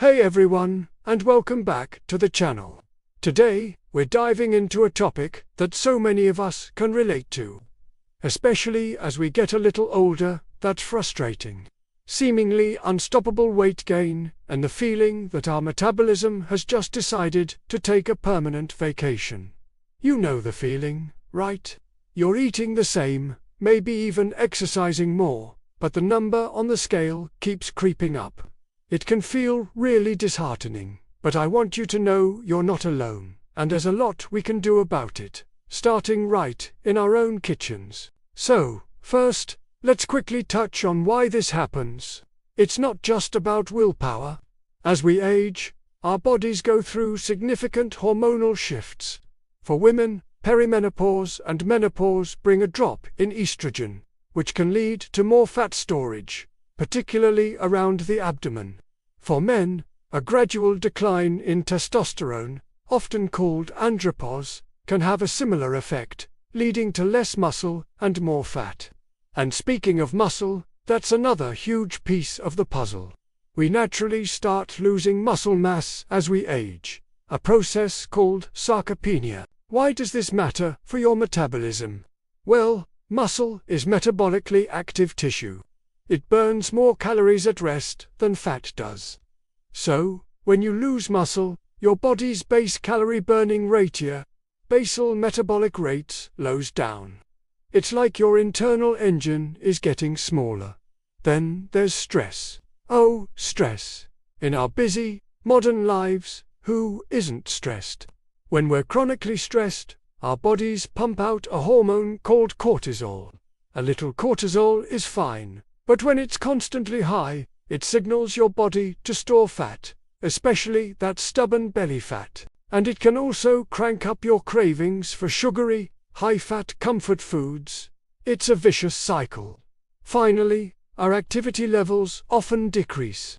Hey everyone, and welcome back to the channel. Today, we're diving into a topic that so many of us can relate to. Especially as we get a little older, that frustrating, seemingly unstoppable weight gain, and the feeling that our metabolism has just decided to take a permanent vacation. You know the feeling, right? You're eating the same, maybe even exercising more, but the number on the scale keeps creeping up. It can feel really disheartening, but I want you to know you're not alone, and there's a lot we can do about it, starting right in our own kitchens. So, first, let's quickly touch on why this happens. It's not just about willpower. As we age, our bodies go through significant hormonal shifts. For women, perimenopause and menopause bring a drop in estrogen, which can lead to more fat storage, particularly around the abdomen. For men, a gradual decline in testosterone, often called andropause, can have a similar effect, leading to less muscle and more fat. And speaking of muscle, that's another huge piece of the puzzle. We naturally start losing muscle mass as we age, a process called sarcopenia. Why does this matter for your metabolism? Well, muscle is metabolically active tissue. It burns more calories at rest than fat does. So, when you lose muscle, your body's base calorie burning rate, basal metabolic rate, slows down. It's like your internal engine is getting smaller. Then there's stress. Oh, stress. In our busy, modern lives, who isn't stressed? When we're chronically stressed, our bodies pump out a hormone called cortisol. A little cortisol is fine. But when it's constantly high, it signals your body to store fat, especially that stubborn belly fat. And it can also crank up your cravings for sugary, high-fat comfort foods. It's a vicious cycle. Finally, our activity levels often decrease.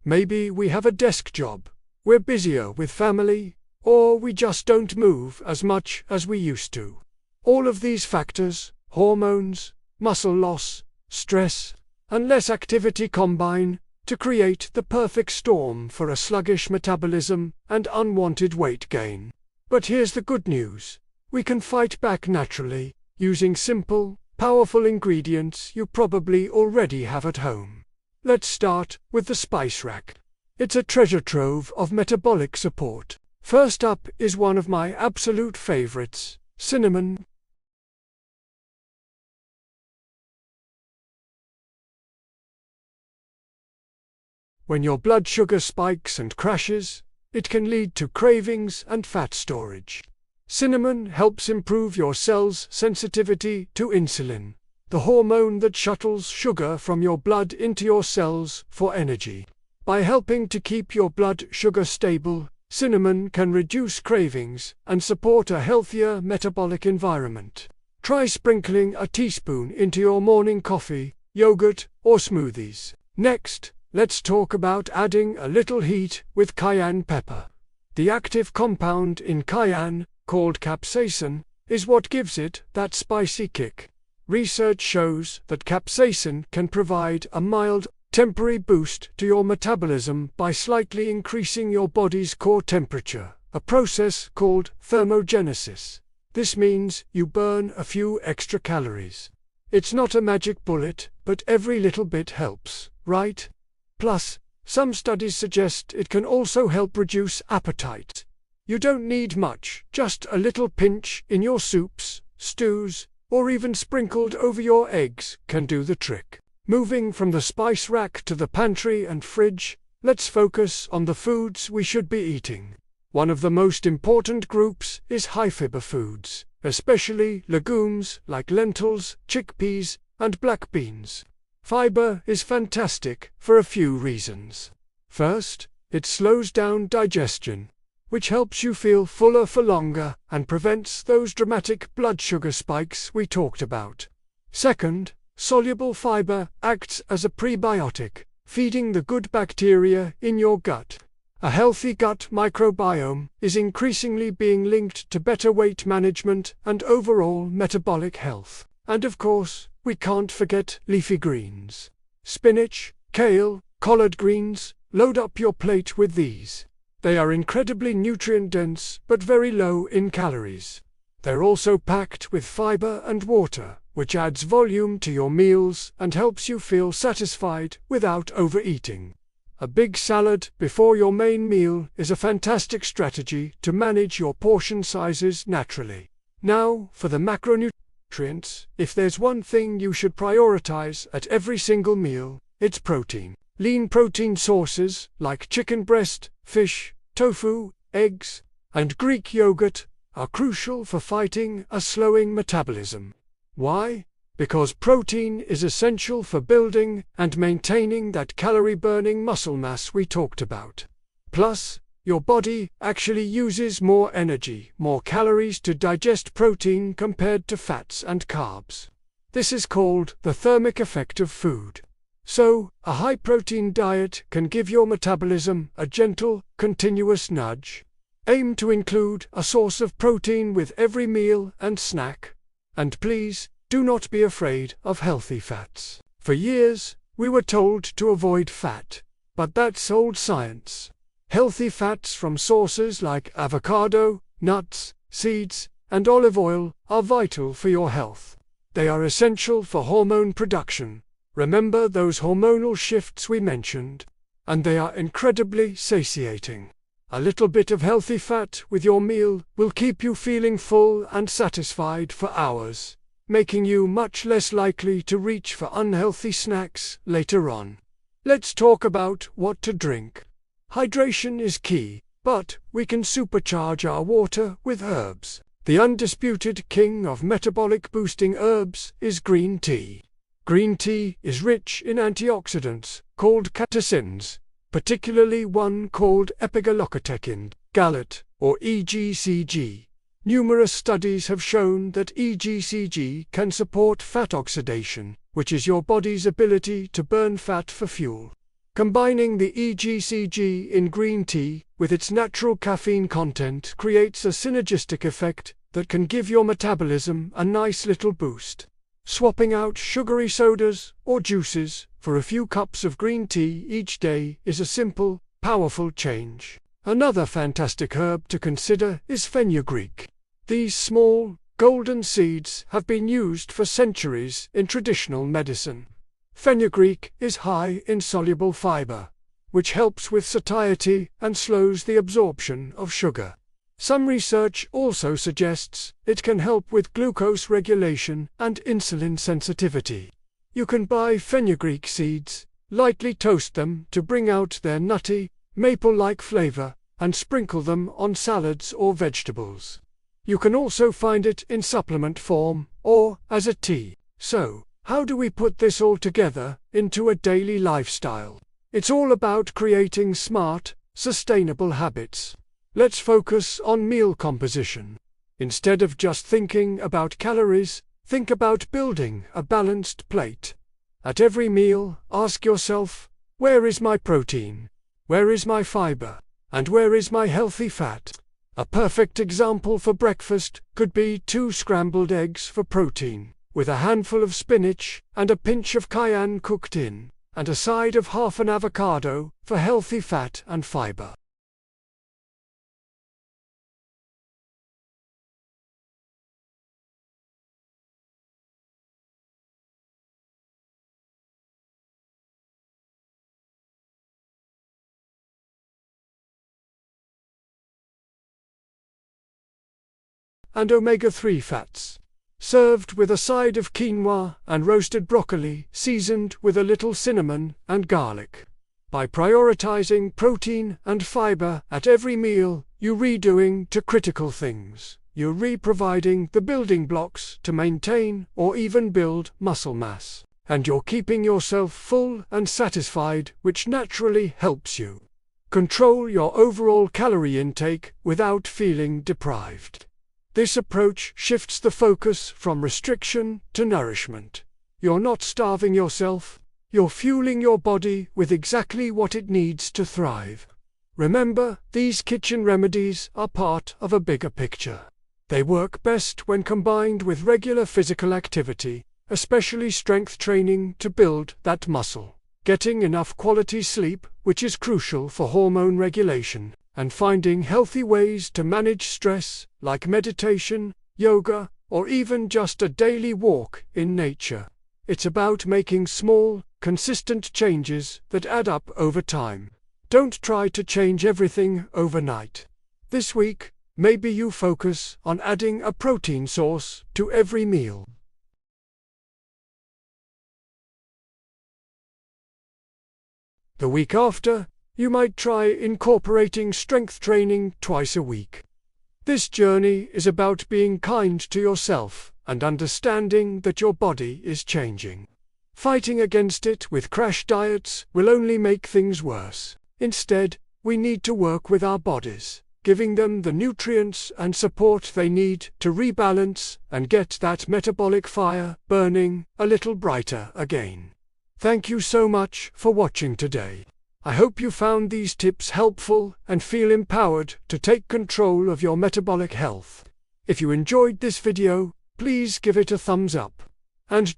Maybe we have a desk job, we're busier with family, or we just don't move as much as we used to. All of these factors, hormones, muscle loss, stress, and less activity combine to create the perfect storm for a sluggish metabolism and unwanted weight gain. But here's the good news. We can fight back naturally, using simple, powerful ingredients you probably already have at home. Let's start with the spice rack. It's a treasure trove of metabolic support. First up is one of my absolute favorites, cinnamon. When your blood sugar spikes and crashes, it can lead to cravings and fat storage. Cinnamon helps improve your cells' sensitivity to insulin, the hormone that shuttles sugar from your blood into your cells for energy. By helping to keep your blood sugar stable, cinnamon can reduce cravings and support a healthier metabolic environment. Try sprinkling a teaspoon into your morning coffee, yogurt, or smoothies. Next, let's talk about adding a little heat with cayenne pepper. The active compound in cayenne, called capsaicin, is what gives it that spicy kick. Research shows that capsaicin can provide a mild, temporary boost to your metabolism by slightly increasing your body's core temperature, a process called thermogenesis. This means you burn a few extra calories. It's not a magic bullet, but every little bit helps, right? Plus, some studies suggest it can also help reduce appetite. You don't need much, just a little pinch in your soups, stews, or even sprinkled over your eggs can do the trick. Moving from the spice rack to the pantry and fridge, let's focus on the foods we should be eating. One of the most important groups is high-fiber foods, especially legumes like lentils, chickpeas, and black beans. Fiber is fantastic for a few reasons. First, it slows down digestion, which helps you feel fuller for longer and prevents those dramatic blood sugar spikes we talked about. Second, soluble fiber acts as a prebiotic, feeding the good bacteria in your gut. A healthy gut microbiome is increasingly being linked to better weight management and overall metabolic health. And of course, we can't forget leafy greens. Spinach, kale, collard greens, load up your plate with these. They are incredibly nutrient-dense but very low in calories. They're also packed with fiber and water, which adds volume to your meals and helps you feel satisfied without overeating. A big salad before your main meal is a fantastic strategy to manage your portion sizes naturally. Now, for the macronutrients, if there's one thing you should prioritize at every single meal, it's protein. Lean protein sources like chicken breast, fish, tofu, eggs, and Greek yogurt are crucial for fighting a slowing metabolism. Why? Because protein is essential for building and maintaining that calorie-burning muscle mass we talked about. Plus, your body actually uses more energy, more calories to digest protein compared to fats and carbs. This is called the thermic effect of food. So, a high-protein diet can give your metabolism a gentle, continuous nudge. Aim to include a source of protein with every meal and snack. And please, do not be afraid of healthy fats. For years, we were told to avoid fat, but that's old science. Healthy fats from sources like avocado, nuts, seeds, and olive oil are vital for your health. They are essential for hormone production. Remember those hormonal shifts we mentioned? And they are incredibly satiating. A little bit of healthy fat with your meal will keep you feeling full and satisfied for hours, making you much less likely to reach for unhealthy snacks later on. Let's talk about what to drink. Hydration is key, but we can supercharge our water with herbs. The undisputed king of metabolic-boosting herbs is green tea. Green tea is rich in antioxidants, called catechins, particularly one called epigallocatechin, gallet, or EGCG. Numerous studies have shown that EGCG can support fat oxidation, which is your body's ability to burn fat for fuel. Combining the EGCG in green tea with its natural caffeine content creates a synergistic effect that can give your metabolism a nice little boost. Swapping out sugary sodas or juices for a few cups of green tea each day is a simple, powerful change. Another fantastic herb to consider is fenugreek. These small, golden seeds have been used for centuries in traditional medicine. Fenugreek is high in soluble fiber, which helps with satiety and slows the absorption of sugar. Some research also suggests it can help with glucose regulation and insulin sensitivity. You can buy fenugreek seeds, lightly toast them to bring out their nutty, maple-like flavor, and sprinkle them on salads or vegetables. You can also find it in supplement form or as a tea. So, how do we put this all together into a daily lifestyle? It's all about creating smart, sustainable habits. Let's focus on meal composition. Instead of just thinking about calories, think about building a balanced plate. At every meal, ask yourself, where is my protein? Where is my fiber? And where is my healthy fat? A perfect example for breakfast could be 2 scrambled eggs for protein, with a handful of spinach and a pinch of cayenne cooked in, and a side of half an avocado for healthy fat and fiber. And omega-3 fats. Served with a side of quinoa and roasted broccoli seasoned with a little cinnamon and garlic. By prioritizing protein and fiber at every meal, you're redoing two critical things. You're re-providing the building blocks to maintain or even build muscle mass. And you're keeping yourself full and satisfied, which naturally helps you control your overall calorie intake without feeling deprived. This approach shifts the focus from restriction to nourishment. You're not starving yourself, you're fueling your body with exactly what it needs to thrive. Remember, these kitchen remedies are part of a bigger picture. They work best when combined with regular physical activity, especially strength training to build that muscle. getting enough quality sleep, which is crucial for hormone regulation, and finding healthy ways to manage stress, like meditation, yoga, or even just a daily walk in nature. It's about making small, consistent changes that add up over time. Don't try to change everything overnight. This week, maybe you focus on adding a protein source to every meal. The week after, you might try incorporating strength training twice a week. This journey is about being kind to yourself and understanding that your body is changing. Fighting against it with crash diets will only make things worse. Instead, we need to work with our bodies, giving them the nutrients and support they need to rebalance and get that metabolic fire burning a little brighter again. Thank you so much for watching today. I hope you found these tips helpful and feel empowered to take control of your metabolic health. If you enjoyed this video, please give it a thumbs up. And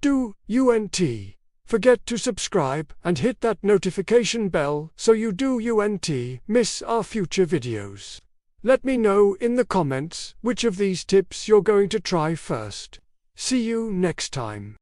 forget to subscribe and hit that notification bell so you don't miss our future videos. Let me know in the comments which of these tips you're going to try first. See you next time.